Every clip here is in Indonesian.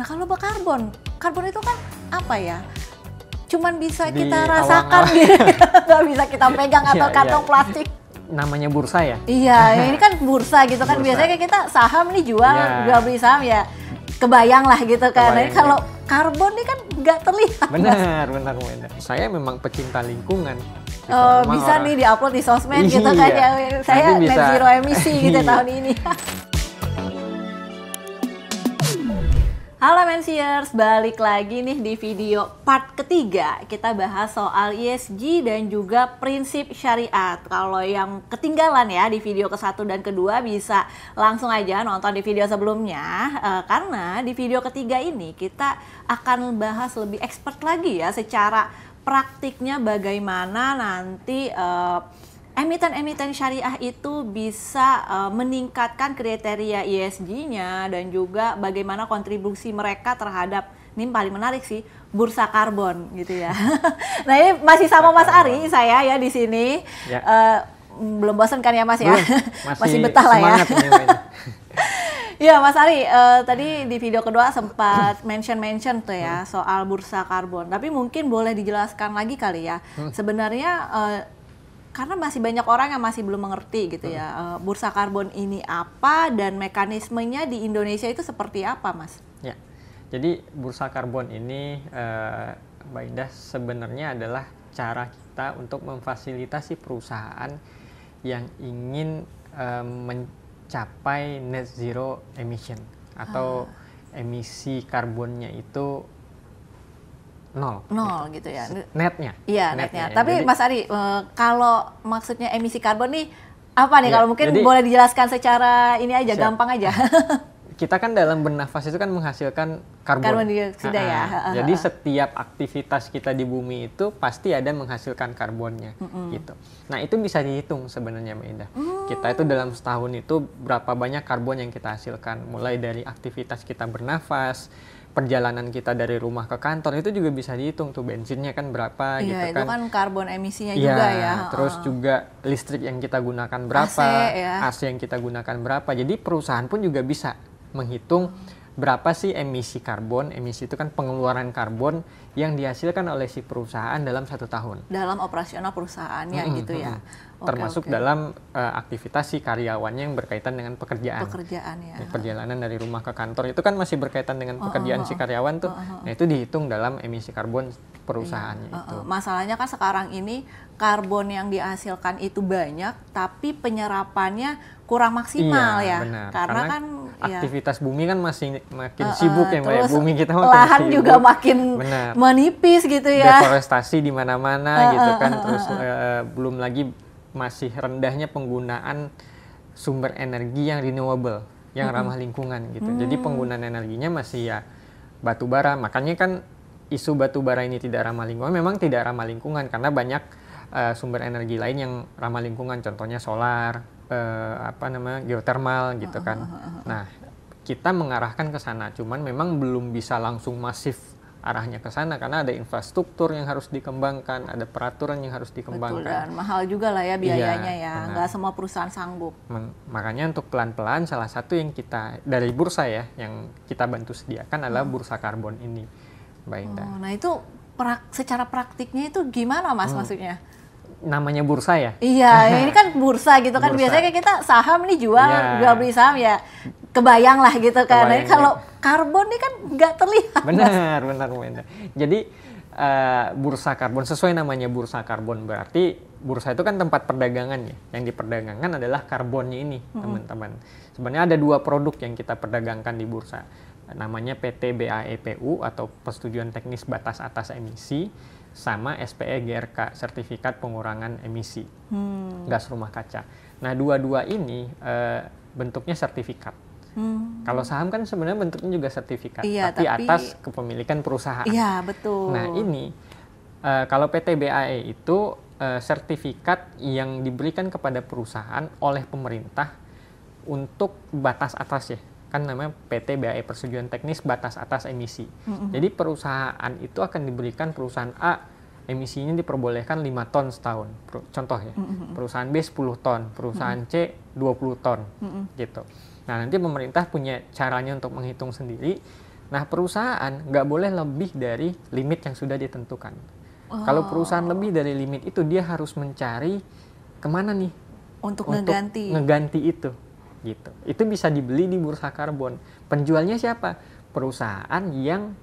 Nah kalau karbon, karbon itu kan apa ya? Cuman bisa Di kita rasakan gitu, nggak bisa kita pegang atau Iya, kantong iya. plastik. Namanya bursa ya? Iya, ini kan bursa gitu kan. Bursa. Biasanya kayak kita saham nih jual, Iya. jual beli saham ya. Kebayang lah gitu kan. Nah, Kebayang, kalau karbon nih kan nggak terlihat. Benar, benar, benar. Saya memang pecinta lingkungan. Gitu. Oh, Memang bisa orang- nih diupload di sosmed Iya. gitu kan ya. Saya Nanti net bisa. zero emisi gitu Iya. tahun ini. Halo Mensiers, balik lagi nih di video part ketiga. Kita bahas soal ESG dan juga prinsip syariat. Kalau yang ketinggalan ya di video ke-1 dan kedua bisa langsung aja nonton di video sebelumnya. Karena di video ketiga ini kita akan bahas lebih expert lagi ya secara praktiknya bagaimana nanti emiten-emiten syariah itu bisa meningkatkan kriteria ESG-nya dan juga bagaimana kontribusi mereka terhadap, ini paling menarik sih, bursa karbon gitu ya. Nah ini masih sama Mas Ari saya ya di sini. Ya. Belum bosan kan ya Mas ya? Belum, Masih betah lah ya. semangat ini, Mbak. Ya Mas Ari, tadi di video kedua sempat mention tuh ya soal bursa karbon. Tapi mungkin boleh dijelaskan lagi kali ya. Sebenarnya karena masih banyak orang yang masih belum mengerti gitu ya, bursa karbon ini apa dan mekanismenya di Indonesia itu seperti apa, Mas? Ya, jadi bursa karbon ini, Mbak Indah, sebenarnya adalah cara kita untuk memfasilitasi perusahaan yang ingin mencapai net zero emission atau emisi karbonnya itu nol gitu ya. netnya. Iya, netnya. Ya. Tapi Jadi, Mas Ari, kalau maksudnya emisi karbon nih apa nih? Ya, Kalau mungkin jadi- boleh dijelaskan secara ini aja, Siap. gampang aja. kita kan dalam bernafas itu kan menghasilkan karbon. Karbon dioksida ya. Jadi setiap aktivitas kita di bumi itu pasti ada menghasilkan karbonnya gitu. Nah, itu bisa dihitung sebenarnya Mbak Indah. Kita itu dalam setahun itu berapa banyak karbon yang kita hasilkan, mulai dari aktivitas kita bernafas, perjalanan kita dari rumah ke kantor itu juga bisa dihitung tuh, bensinnya kan berapa Iya, gitu itu kan. kan karbon emisinya Iya, juga ya. terus juga listrik yang kita gunakan berapa, AC, ya. AC yang kita gunakan berapa. Jadi perusahaan pun juga bisa menghitung berapa sih emisi karbon. Emisi itu kan pengeluaran karbon yang dihasilkan oleh si perusahaan dalam 1 tahun. Dalam operasional perusahaannya gitu ya. Oke, Termasuk oke. dalam aktivitas si karyawannya yang berkaitan dengan pekerjaan. Pekerjaan ya. Perjalanan dari rumah ke kantor itu kan masih berkaitan dengan pekerjaan si karyawan tuh. Nah, itu dihitung dalam emisi karbon perusahaannya itu. Masalahnya kan sekarang ini karbon yang dihasilkan itu banyak, tapi penyerapannya kurang maksimal Iya, ya. benar. Karena kan aktivitas bumi kan masih makin sibuk ya Mbak ya. terus Bumi kita makin lahan sibuk. juga makin Benar. menipis gitu ya. Deforestasi di mana-mana gitu kan. Terus belum lagi masih rendahnya penggunaan sumber energi yang renewable, yang ramah lingkungan gitu. Jadi penggunaan energinya masih ya batu bara. Makanya kan isu batu bara ini tidak ramah lingkungan memang tidak ramah lingkungan karena banyak sumber energi lain yang ramah lingkungan, contohnya solar, geotermal gitu kan. Nah, kita mengarahkan ke sana, cuman memang belum bisa langsung masif arahnya ke sana karena ada infrastruktur yang harus dikembangkan, ada peraturan yang harus Betul, dikembangkan. dan mahal juga lah ya biayanya ya. benar. Nggak semua perusahaan sanggup. Makanya untuk pelan-pelan salah satu yang kita dari bursa ya yang kita bantu sediakan adalah bursa karbon ini, Mbak Indah. Nah itu secara praktiknya itu gimana Mas maksudnya? Namanya bursa ya? Iya, ini kan bursa gitu kan. Bursa. Biasanya kayak kita saham nih jual, Iya. jual beli saham ya. Kebayang lah gitu kan. Nah, Kebayang, kalau karbon nih kan nggak terlihat. Benar, Mbak Indah. Jadi bursa karbon sesuai namanya bursa karbon berarti bursa itu kan tempat perdagangan ya. Yang diperdagangkan adalah karbonnya ini, teman-teman. Sebenarnya ada 2 produk yang kita perdagangkan di bursa. Namanya PT BAEPU atau Persetujuan Teknis Batas Atas Emisi, sama SPE GRK, Sertifikat Pengurangan Emisi Gas Rumah Kaca. Nah, dua-dua ini bentuknya sertifikat. Kalau saham kan sebenarnya bentuknya juga sertifikat, Iya, tapi tapi atas kepemilikan perusahaan. Iya, betul. Nah, ini kalau PT BAE itu sertifikat yang diberikan kepada perusahaan oleh pemerintah untuk batas atas ya. Kan namanya PT BAE Persetujuan Teknis Batas Atas Emisi. Jadi perusahaan itu akan diberikan, perusahaan A emisinya diperbolehkan 5 ton setahun. Contoh ya. Perusahaan B 10 ton, perusahaan C 20 ton gitu. Nah, nanti pemerintah punya caranya untuk menghitung sendiri Nah, perusahaan nggak boleh lebih dari limit yang sudah ditentukan. Kalau perusahaan lebih dari limit itu, dia harus mencari kemana nih untuk ngeganti itu. Gitu. Itu bisa dibeli di bursa karbon. Penjualnya siapa? Perusahaan yang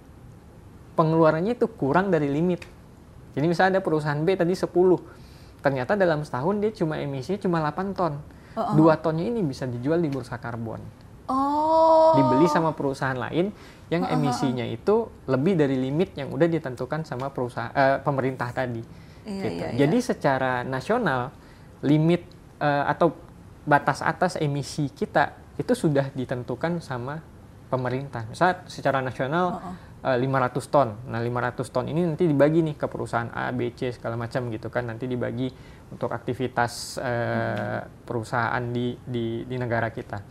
pengeluarannya itu kurang dari limit. Jadi misalnya ada perusahaan B tadi 10. Ternyata dalam setahun dia emisinya cuma 8 ton. 2 tonnya ini bisa dijual di bursa karbon. Dibeli sama perusahaan lain yang emisinya itu lebih dari limit yang udah ditentukan sama pemerintah tadi. Gitu. Jadi secara nasional limit atau batas atas emisi kita itu sudah ditentukan sama pemerintah. Misalnya secara nasional 500 ton. Nah, 500 ton ini nanti dibagi nih ke perusahaan A, B, C segala macam gitu kan. Nanti dibagi untuk aktivitas perusahaan di negara kita.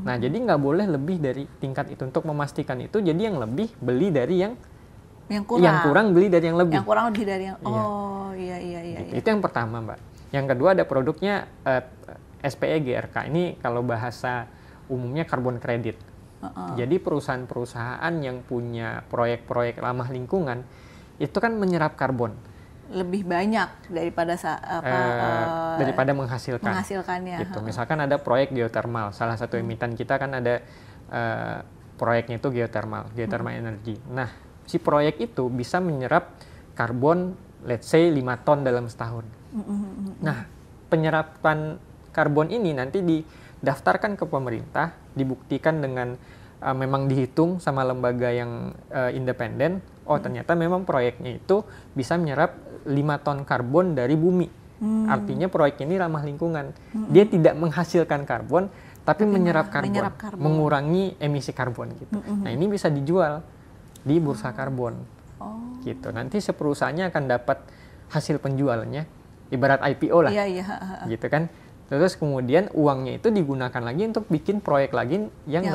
Nah, jadi nggak boleh lebih dari tingkat itu. Untuk memastikan itu, jadi yang lebih beli dari yang kurang beli dari yang lebih. Yang kurang lebih dari yang iya. Gitu. Itu yang pertama, Mbak. Yang kedua ada produknya SPE GRK. Ini kalau bahasa umumnya karbon kredit. Jadi perusahaan-perusahaan yang punya proyek-proyek ramah lingkungan itu kan menyerap karbon lebih banyak daripada daripada menghasilkannya. Gitu. Misalkan ada proyek geothermal, salah satu emiten kita kan ada proyeknya itu geothermal energi. Nah, si proyek itu bisa menyerap karbon let's say 5 ton dalam setahun. Nah, penyerapan karbon ini nanti didaftarkan ke pemerintah, dibuktikan dengan memang dihitung sama lembaga yang independen. Oh, ternyata memang proyeknya itu bisa menyerap 5 ton karbon dari bumi. Artinya proyek ini ramah lingkungan. Dia tidak menghasilkan karbon, tapi menyerap karbon, mengurangi emisi karbon gitu. Nah, ini bisa dijual di bursa karbon. Gitu. Nanti perusahaannya akan dapat hasil penjualannya, ibarat IPO lah. Gitu kan. Terus kemudian uangnya itu digunakan lagi untuk bikin proyek lagi yang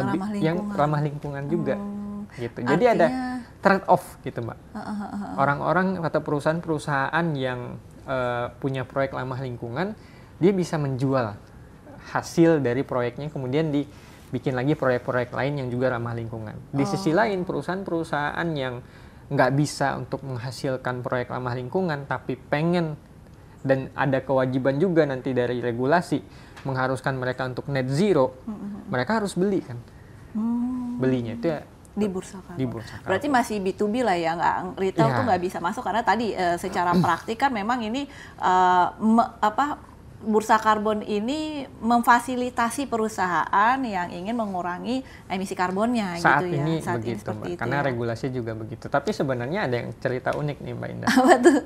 ramah lingkungan juga. Gitu. Jadi ada trade off gitu, Mbak. Orang-orang atau perusahaan-perusahaan yang punya proyek ramah lingkungan, dia bisa menjual hasil dari proyeknya, kemudian dibikin lagi proyek-proyek lain yang juga ramah lingkungan. Di sisi lain, perusahaan-perusahaan yang nggak bisa untuk menghasilkan proyek ramah lingkungan, tapi pengen dan ada kewajiban juga nanti dari regulasi mengharuskan mereka untuk net zero, mereka harus beli kan. Belinya itu ya di bursa karbon. Berarti masih B2B lah ya, nggak retail tuh nggak bisa masuk karena tadi secara praktik kan memang ini bursa karbon ini memfasilitasi perusahaan yang ingin mengurangi emisi karbonnya saat gitu ya. Ini saat begitu, ini Mbak. Karena regulasi juga begitu. Tapi sebenarnya ada yang cerita unik nih, Mbak Indah. Apa tuh?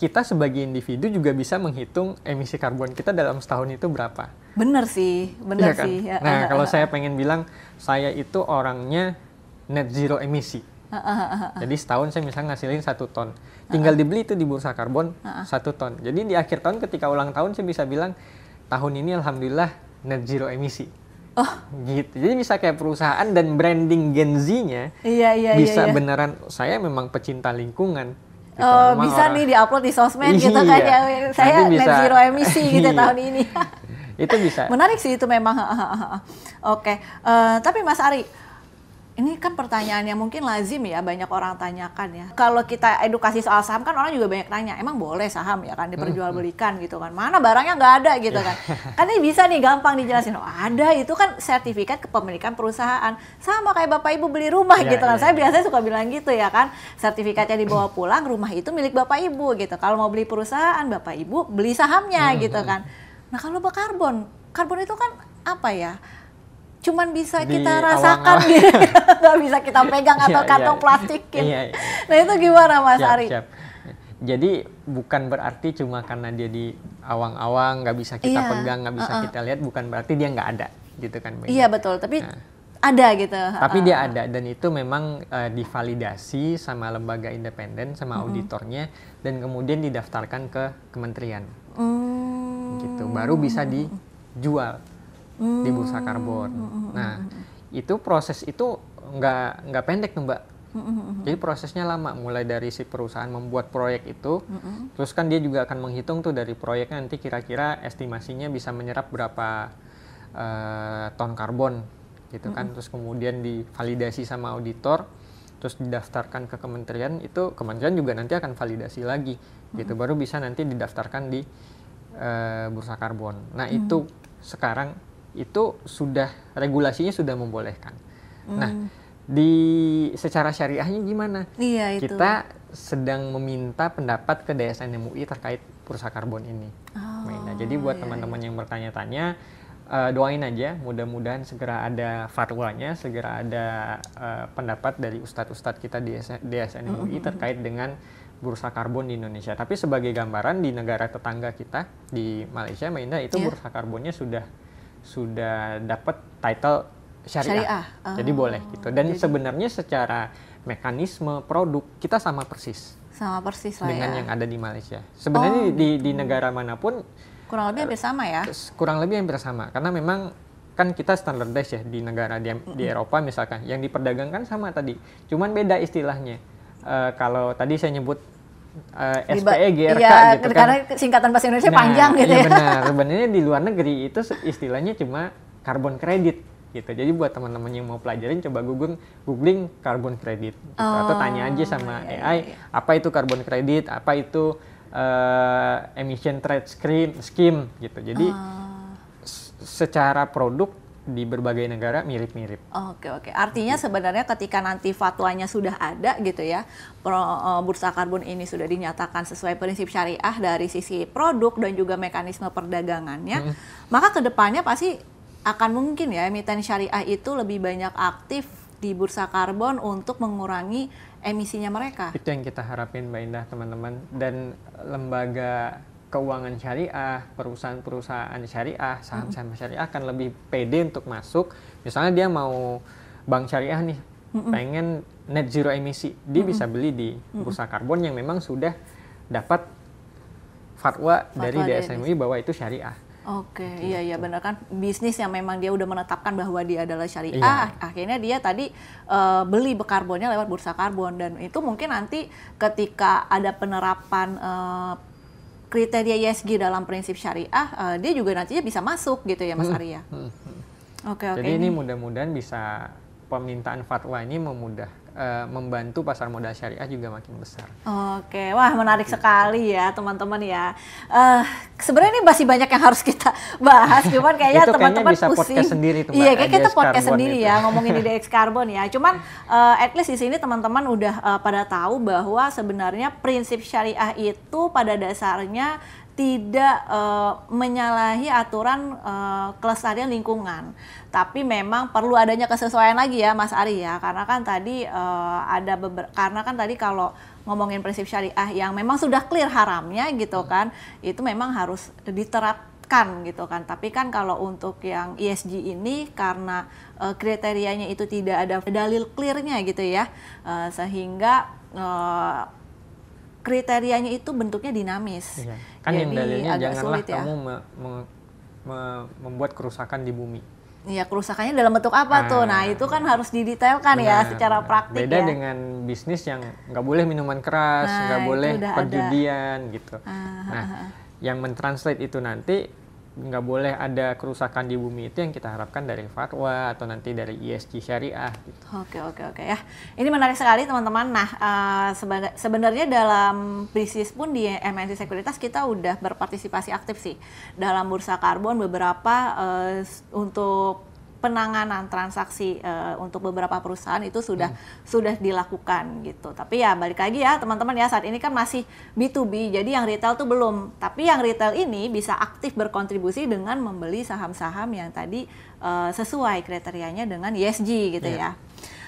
Kita sebagai individu juga bisa menghitung emisi karbon kita dalam setahun itu berapa. Bener sih. Kan? Nah, kalau saya pengen bilang saya itu orangnya net zero emisi. Jadi setahun saya misalnya ngasilin 1 ton. Tinggal dibeli itu di bursa karbon 1 ton. Jadi di akhir tahun ketika ulang tahun saya bisa bilang tahun ini alhamdulillah net zero emisi. Gitu. Jadi bisa kayak perusahaan dan branding Gen Z-nya bisa beneran saya memang pecinta lingkungan. Gitu. Bisa nih diupload di sosmed gitu kan ya. Saya net zero emisi gitu tahun ini. Itu bisa. Menarik sih itu memang. Oke. Tapi Mas Ari, ini kan pertanyaan yang mungkin lazim ya, banyak orang tanyakan ya. Kalau kita edukasi soal saham kan orang juga banyak tanya, emang boleh saham ya kan diperjualbelikan gitu kan? Mana barangnya nggak ada gitu kan? Kan ini bisa nih gampang dijelasin. Ada, itu kan sertifikat kepemilikan perusahaan. Sama kayak Bapak Ibu beli rumah gitu kan. Saya biasanya suka bilang gitu ya kan. Sertifikatnya dibawa pulang, rumah itu milik Bapak Ibu gitu. Kalau mau beli perusahaan, Bapak Ibu beli sahamnya gitu kan. Nah, kalau karbon itu kan apa ya? Cuman bisa kita rasakan gitu, nggak bisa kita pegang atau kantong plastikin. Nah itu gimana Mas Ari? Siap. Jadi bukan berarti cuma karena dia di awang-awang nggak bisa kita pegang, nggak bisa kita lihat, bukan berarti dia nggak ada, gitu kan? Iya betul, tapi ada gitu. Tapi dia ada dan itu memang divalidasi sama lembaga independen, sama auditornya, dan kemudian didaftarkan ke kementerian. Gitu, baru bisa dijual di bursa karbon. Nah, itu proses itu nggak pendek tuh, Mbak. Jadi prosesnya lama, mulai dari si perusahaan membuat proyek itu, terus kan dia juga akan menghitung tuh dari proyeknya nanti kira-kira estimasinya bisa menyerap berapa ton karbon gitu kan, terus kemudian divalidasi sama auditor, terus didaftarkan ke kementerian, itu kementerian juga nanti akan validasi lagi gitu, baru bisa nanti didaftarkan di bursa karbon. Nah itu sekarang itu sudah regulasinya sudah membolehkan. Nah secara syariahnya gimana? Iya, itu. Kita sedang meminta pendapat ke DSN MUI terkait bursa karbon ini. Nah, jadi buat teman-teman yang bertanya-tanya, doain aja, mudah-mudahan segera ada fatwanya, segera ada pendapat dari ustadz-ustadz kita di DSN MUI terkait dengan bursa karbon di Indonesia. Tapi sebagai gambaran, di negara tetangga kita di Malaysia, Mbak Indah, itu bursa karbonnya sudah dapat title syariah. Jadi boleh gitu. Dan sebenarnya secara mekanisme produk kita sama persis. Sama persis lah dengan yang ada di Malaysia. Sebenarnya di negara manapun kurang lebih hampir sama ya. Kurang lebih hampir sama, karena memang kan kita standardized ya di negara di Eropa misalkan, yang diperdagangkan sama tadi, cuman beda istilahnya. Kalau tadi saya nyebut SPE, GRK iya, gitu kan. Karena singkatan bahasa Indonesia panjang gitu iya ya. Benar, sebenarnya di luar negeri itu istilahnya cuma carbon credit gitu. Jadi buat teman-teman yang mau pelajarin, coba googling carbon credit gitu. Atau tanya aja sama AI, apa itu carbon credit, apa itu emission trade scheme gitu. Jadi secara produk di berbagai negara mirip-mirip. Oke. Artinya sebenarnya ketika nanti fatwanya sudah ada gitu ya, bursa karbon ini sudah dinyatakan sesuai prinsip syariah dari sisi produk dan juga mekanisme perdagangannya, maka kedepannya pasti akan mungkin ya emiten syariah itu lebih banyak aktif di bursa karbon untuk mengurangi emisinya mereka. Itu yang kita harapin, Mbak Indah, teman-teman. Dan lembaga keuangan syariah, perusahaan-perusahaan syariah, saham-saham syariah akan lebih pede untuk masuk. Misalnya dia mau bank syariah nih, pengen net zero emisi, dia bisa beli di bursa karbon yang memang sudah dapat fatwa dari DSN MUI bahwa itu syariah. Oke, iya benar kan, bisnis yang memang dia udah menetapkan bahwa dia adalah syariah, akhirnya dia tadi beli karbonnya lewat bursa karbon, dan itu mungkin nanti ketika ada penerapan kriteria ESG dalam prinsip syariah, dia juga nantinya bisa masuk gitu ya Mas Arya. Oke. Jadi ini mudah-mudahan bisa permintaan fatwa ini membantu pasar modal syariah juga makin besar. Oke, wah menarik sekali ya teman-teman ya. Sebenarnya ini masih banyak yang harus kita bahas, cuman kayaknya teman-teman pusing. Podcast sendiri tuh, iya, kayak kita podcast sendiri ya ngomongin di DX Carbon ya. Cuman at least di sini teman-teman udah pada tahu bahwa sebenarnya prinsip syariah itu pada dasarnya tidak menyalahi aturan kelestarian lingkungan, tapi memang perlu adanya kesesuaian lagi ya Mas Ari ya, karena kan tadi kalau ngomongin prinsip syariah yang memang sudah clear haramnya gitu kan, itu memang harus diterapkan gitu kan. Tapi kan kalau untuk yang ESG ini karena kriterianya itu tidak ada dalil clearnya gitu ya, sehingga kriterianya itu bentuknya dinamis. Iya. Kan yang dalilnya janganlah kamu membuat kerusakan di bumi. Iya, kerusakannya dalam bentuk apa tuh? Nah, itu kan harus didetailkan ya secara praktik. Beda dengan bisnis yang nggak boleh minuman keras, nggak boleh perjudian gitu. Nah, yang mentranslate itu nanti nggak boleh ada kerusakan di bumi, itu yang kita harapkan dari fatwa atau nanti dari ESG syariah gitu. Oke ya. Ini menarik sekali teman-teman. Nah, sebenarnya dalam bisnis pun di MNC Sekuritas kita udah berpartisipasi aktif sih dalam bursa karbon beberapa untuk penanganan transaksi untuk beberapa perusahaan itu sudah dilakukan gitu. Tapi ya balik lagi ya teman-teman ya, saat ini kan masih B2B, jadi yang retail tuh belum. Tapi yang retail ini bisa aktif berkontribusi dengan membeli saham-saham yang tadi sesuai kriterianya dengan ESG gitu ya.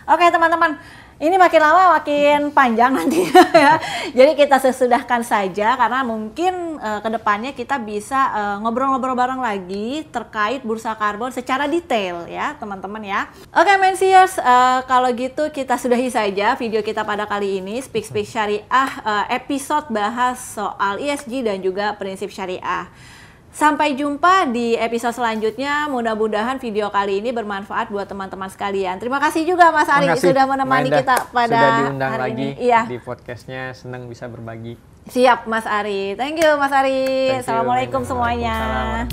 Oke teman-teman, ini makin lama makin panjang nanti ya. Jadi kita sesudahkan saja karena mungkin kedepannya kita bisa ngobrol-ngobrol bareng lagi terkait bursa karbon secara detail ya teman-teman ya. Oke Mensiers, kalau gitu kita sudahi saja video kita pada kali ini, Speak Syariah episode bahas soal ESG dan juga prinsip syariah. Sampai jumpa di episode selanjutnya. Mudah-mudahan video kali ini bermanfaat buat teman-teman sekalian. Terima kasih juga Mas Ari sudah menemani kita pada sudah diundang hari lagi ini. Iya. Di podcastnya, senang bisa berbagi. Siap Mas Ari. Thank you Mas Ari. Assalamualaikum semuanya.